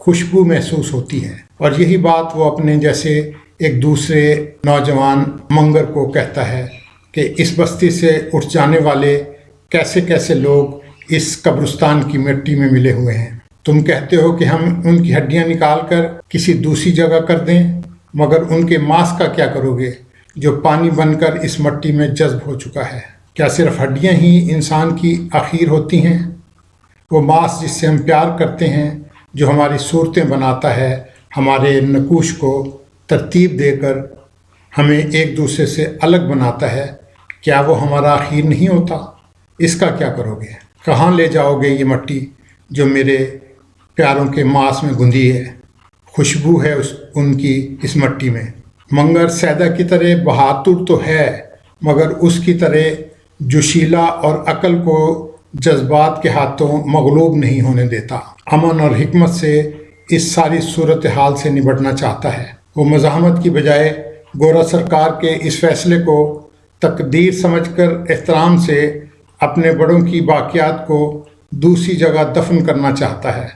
خوشبو محسوس ہوتی ہے، اور یہی بات وہ اپنے جیسے ایک دوسرے نوجوان منگر کو کہتا ہے کہ اس بستی سے اٹھ جانے والے کیسے کیسے لوگ اس قبرستان کی مٹی میں ملے ہوئے ہیں۔ تم کہتے ہو کہ ہم ان کی ہڈیاں نکال کر کسی دوسری جگہ کر دیں، مگر ان کے ماس کا کیا کرو گے جو پانی بن کر اس مٹی میں جذب ہو چکا ہے؟ کیا صرف ہڈیاں ہی انسان کی آخیر ہوتی ہیں؟ وہ ماس جس سے ہم پیار کرتے ہیں، جو ہماری صورتیں بناتا ہے، ہمارے نقوش کو ترتیب دے کر ہمیں ایک دوسرے سے الگ بناتا ہے، کیا وہ ہمارا آخیر نہیں ہوتا؟ اس کا کیا کرو گے؟ کہاں لے جاؤ گے یہ مٹی جو میرے پیاروں کے ماس میں گندھی ہے؟ خوشبو ہے ان کی اس مٹی میں۔ منگر سیدہ کی طرح بہادر تو ہے، مگر اس کی طرح جوشیلا اور عقل کو جذبات کے ہاتھوں مغلوب نہیں ہونے دیتا۔ امن اور حکمت سے اس ساری صورتحال سے نبٹنا چاہتا ہے۔ وہ مزاحمت کی بجائے گورا سرکار کے اس فیصلے کو تقدیر سمجھ کر احترام سے اپنے بڑوں کی باقیات کو دوسری جگہ دفن کرنا چاہتا ہے،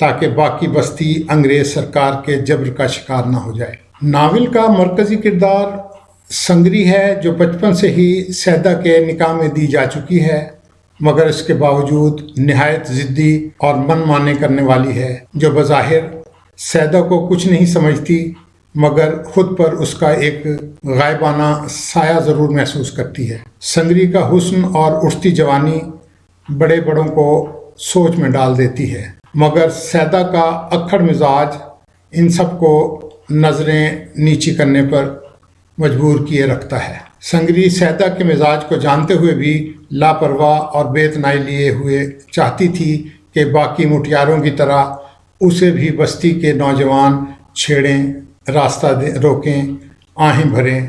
تاکہ باقی بستی انگریز سرکار کے جبر کا شکار نہ ہو جائے۔ ناول کا مرکزی کردار سنگری ہے، جو بچپن سے ہی سیدہ کے نکاح میں دی جا چکی ہے، مگر اس کے باوجود نہایت ضدی اور من مانے کرنے والی ہے، جو بظاہر سیدہ کو کچھ نہیں سمجھتی، مگر خود پر اس کا ایک غائبانہ سایہ ضرور محسوس کرتی ہے۔ سنگری کا حسن اور اٹھتی جوانی بڑے بڑوں کو سوچ میں ڈال دیتی ہے، مگر سیدہ کا اکھڑ مزاج ان سب کو نظریں نیچی کرنے پر مجبور کیے رکھتا ہے۔ سنگری سیدہ کے مزاج کو جانتے ہوئے بھی لاپرواہ اور بے اتنائی لیے ہوئے چاہتی تھی کہ باقی مٹیاروں کی طرح اسے بھی بستی کے نوجوان چھیڑیں، راستہ روکیں، آہیں بھریں،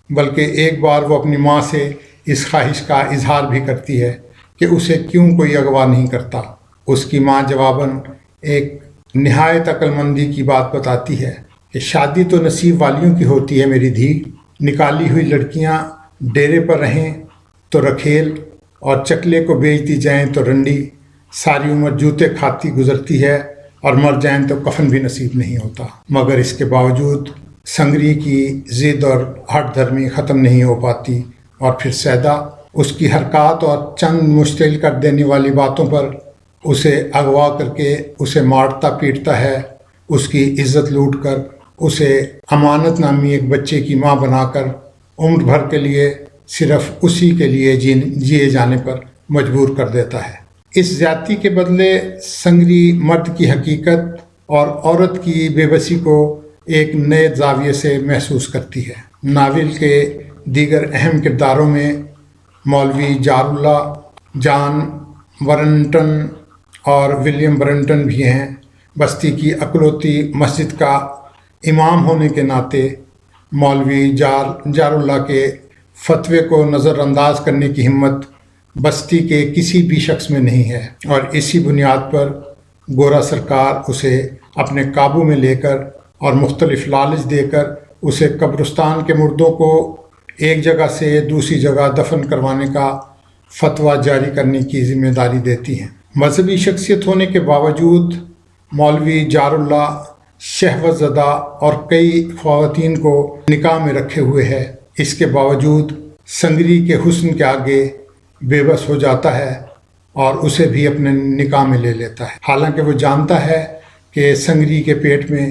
بلکہ ایک بار وہ اپنی ماں سے اس خواہش کا اظہار بھی کرتی ہے کہ اسے کیوں کوئی اغوا نہیں کرتا۔ اس کی ماں جواباً ایک نہایت عقل مندی کی بات بتاتی ہے کہ شادی تو نصیب والیوں کی ہوتی ہے میری دھی، نکالی ہوئی لڑکیاں ڈیرے پر رہیں تو رکھیل اور چکلے کو بیچ دی جائیں تو رنڈی، ساری عمر جوتے کھاتی گزرتی ہے اور مر جائیں تو کفن بھی نصیب نہیں ہوتا۔ مگر اس کے باوجود سنگری کی ضد اور ہٹ دھرمی ختم نہیں ہو پاتی، اور پھر سیدہ اس کی حرکات اور چند مشتعل کر دینے والی باتوں پر اسے اغوا کر کے اسے مارتا پیٹتا ہے، اس کی عزت لوٹ کر اسے امانت نامی ایک بچے کی ماں بنا کر عمر بھر کے لیے صرف اسی کے لیے جیے جانے پر مجبور کر دیتا ہے۔ اس زیادتی کے بدلے سنگری مرد کی حقیقت اور عورت کی بے بسی کو ایک نئے زاویے سے محسوس کرتی ہے۔ ناول کے دیگر اہم کرداروں میں مولوی جار اللہ، جان ورنٹن اور ولیم برنٹن بھی ہیں۔ بستی کی اکلوتی مسجد کا امام ہونے کے ناطے مولوی جار اللہ کے فتوے کو نظر انداز کرنے کی ہمت بستی کے کسی بھی شخص میں نہیں ہے، اور اسی بنیاد پر گورا سرکار اسے اپنے قابو میں لے کر اور مختلف لالچ دے کر اسے قبرستان کے مردوں کو ایک جگہ سے دوسری جگہ دفن کروانے کا فتویٰ جاری کرنے کی ذمہ داری دیتی ہیں۔ مذہبی شخصیت ہونے کے باوجود مولوی جار اللہ شہوت زدہ اور کئی خواتین کو نکاح میں رکھے ہوئے ہے۔ اس کے باوجود سنگری کے حسن کے آگے بے بس ہو جاتا ہے اور اسے بھی اپنے نکاح میں لے لیتا ہے، حالانکہ وہ جانتا ہے کہ سنگری کے پیٹ میں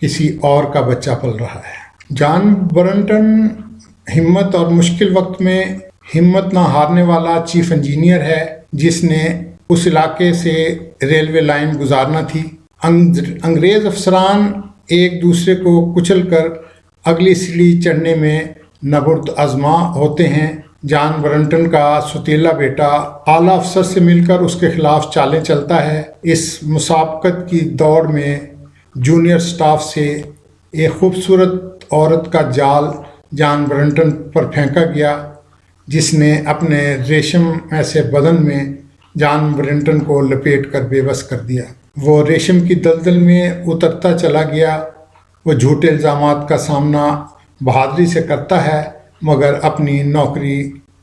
کسی اور کا بچہ پل رہا ہے۔ جان برنٹن ہمت اور مشکل وقت میں ہمت نہ ہارنے والا چیف انجینئر ہے، جس نے اس علاقے سے ریلوے لائن گزارنا تھی۔ انگریز افسران ایک دوسرے کو کچل کر اگلی سیڑھی چڑھنے میں نبرد آزما ہوتے ہیں۔ جان برنٹن کا ستیلا بیٹا اعلیٰ افسر سے مل کر اس کے خلاف چالیں چلتا ہے۔ اس مسابقت کی دوڑ میں جونیئر سٹاف سے ایک خوبصورت عورت کا جال جان برنٹن پر پھینکا گیا، جس نے اپنے ریشم ایسے بدن میں جان برنٹن کو لپیٹ کر بے بس کر دیا۔ وہ ریشم کی دلدل میں اترتا چلا گیا۔ وہ جھوٹے الزامات کا سامنا بہادری سے کرتا ہے، مگر اپنی نوکری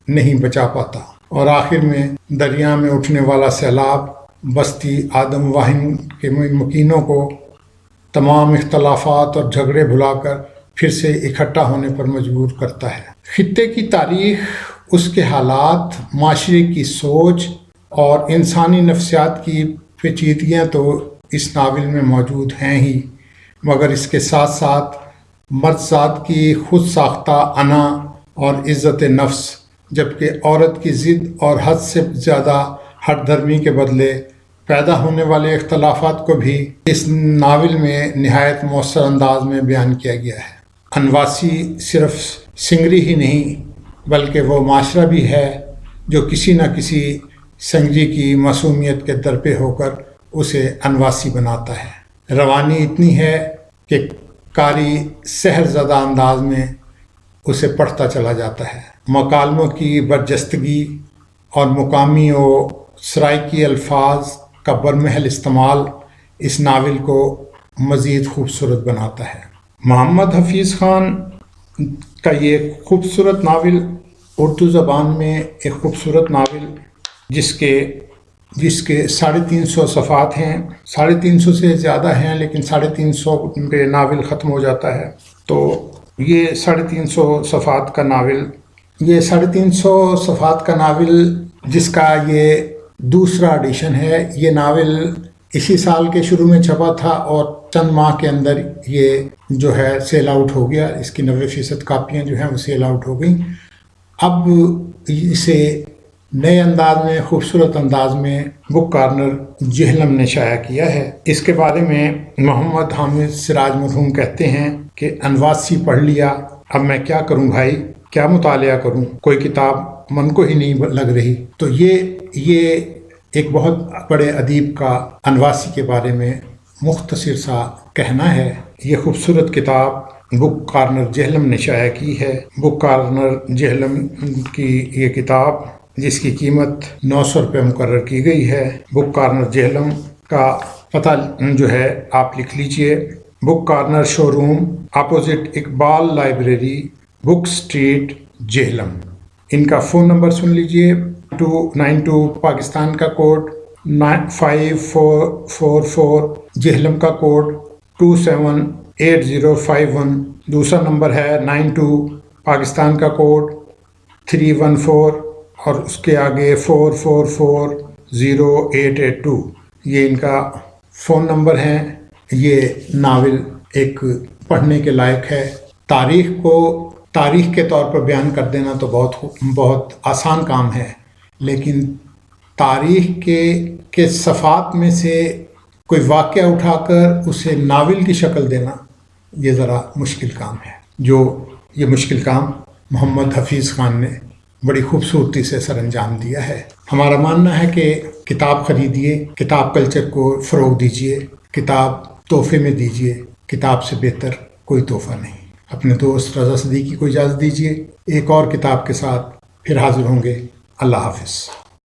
نہیں بچا پاتا، اور آخر میں دریا میں اٹھنے والا سیلاب بستی آدم واہن کے مکینوں کو تمام اختلافات اور جھگڑے بھلا کر پھر سے اکٹھا ہونے پر مجبور کرتا ہے۔ خطے کی تاریخ، اس کے حالات، معاشرے کی سوچ اور انسانی نفسیات کی پیچیدگیاں تو اس ناول میں موجود ہیں ہی، مگر اس کے ساتھ ساتھ مرد ذات کی خود ساختہ انا اور عزت نفس، جبکہ عورت کی ضد اور حد سے زیادہ ہٹ دھرمی کے بدلے پیدا ہونے والے اختلافات کو بھی اس ناول میں نہایت مؤثر انداز میں بیان کیا گیا ہے۔ انواسی صرف سنگری ہی نہیں بلکہ وہ معاشرہ بھی ہے جو کسی نہ کسی سنگری کی معصومیت کے درپے ہو کر اسے انواسی بناتا ہے۔ روانی اتنی ہے کہ قاری سحر زدہ انداز میں اسے پڑھتا چلا جاتا ہے۔ مکالموں کی برجستگی اور مقامی و سرائکی الفاظ کا برمحل استعمال اس ناول کو مزید خوبصورت بناتا ہے۔ محمد حفیظ خان کا یہ خوبصورت ناول اردو زبان میں ایک خوبصورت ناول جس کے 350 صفحات ہیں، 350 سے زیادہ ہیں لیکن 350 پہ ناول ختم ہو جاتا ہے۔ تو یہ 350 صفحات کا ناول، 350 صفحات کا ناول جس کا یہ دوسرا ایڈیشن ہے۔ یہ ناول اسی سال کے شروع میں چھپا تھا اور چند ماہ کے اندر یہ جو ہے سیل آؤٹ ہو گیا، اس کی 90% کاپیاں جو ہیں وہ سیل آؤٹ ہو گئیں۔ اب اسے نئے انداز میں، خوبصورت انداز میں بک کارنر جہلم نے شائع کیا ہے۔ اس کے بارے میں محمد حامد سراج مرحوم کہتے ہیں کہ انواسی پڑھ لیا، اب میں کیا کروں بھائی، کیا مطالعہ کروں، کوئی کتاب من کو ہی نہیں لگ رہی۔ تو یہ ایک بہت بڑے ادیب کا انواسی کے بارے میں مختصر سا کہنا ہے۔ یہ خوبصورت کتاب بک کارنر جہلم نے شائع کی ہے۔ بک کارنر جہلم کی یہ کتاب جس کی قیمت 900 روپے مقرر کی گئی ہے۔ بک کارنر جہلم کا پتہ جو ہے آپ لکھ لیجئے، بک کارنر شو روم اپوزٹ اقبال لائبریری، بک اسٹریٹ، جہلم۔ ان کا فون نمبر سن لیجئے، 292 پاکستان کا کوڈ 5444، جہلم کا کوڈ 278051، دوسرا نمبر ہے 92 پاکستان کا کوڈ 314 اور اس کے آگے 44408882، یہ ان کا فون نمبر ہیں۔ یہ ناول ایک پڑھنے کے لائق ہے۔ تاریخ کے طور پر بیان کر دینا تو بہت آسان کام ہے، لیکن تاریخ کے صفحات میں سے کوئی واقعہ اٹھا کر اسے ناول کی شکل دینا یہ ذرا مشکل کام ہے، جو یہ مشکل کام محمد حفیظ خان نے بڑی خوبصورتی سے سر انجام دیا ہے۔ ہمارا ماننا ہے کہ کتاب خریدیے، کتاب کلچر کو فروغ دیجیے، کتاب تحفے میں دیجیے، کتاب سے بہتر کوئی تحفہ نہیں۔ اپنے دوست رضا صدیقی کو اجازت دیجیے، ایک اور کتاب کے ساتھ پھر حاضر ہوں گے۔ اللہ حافظ۔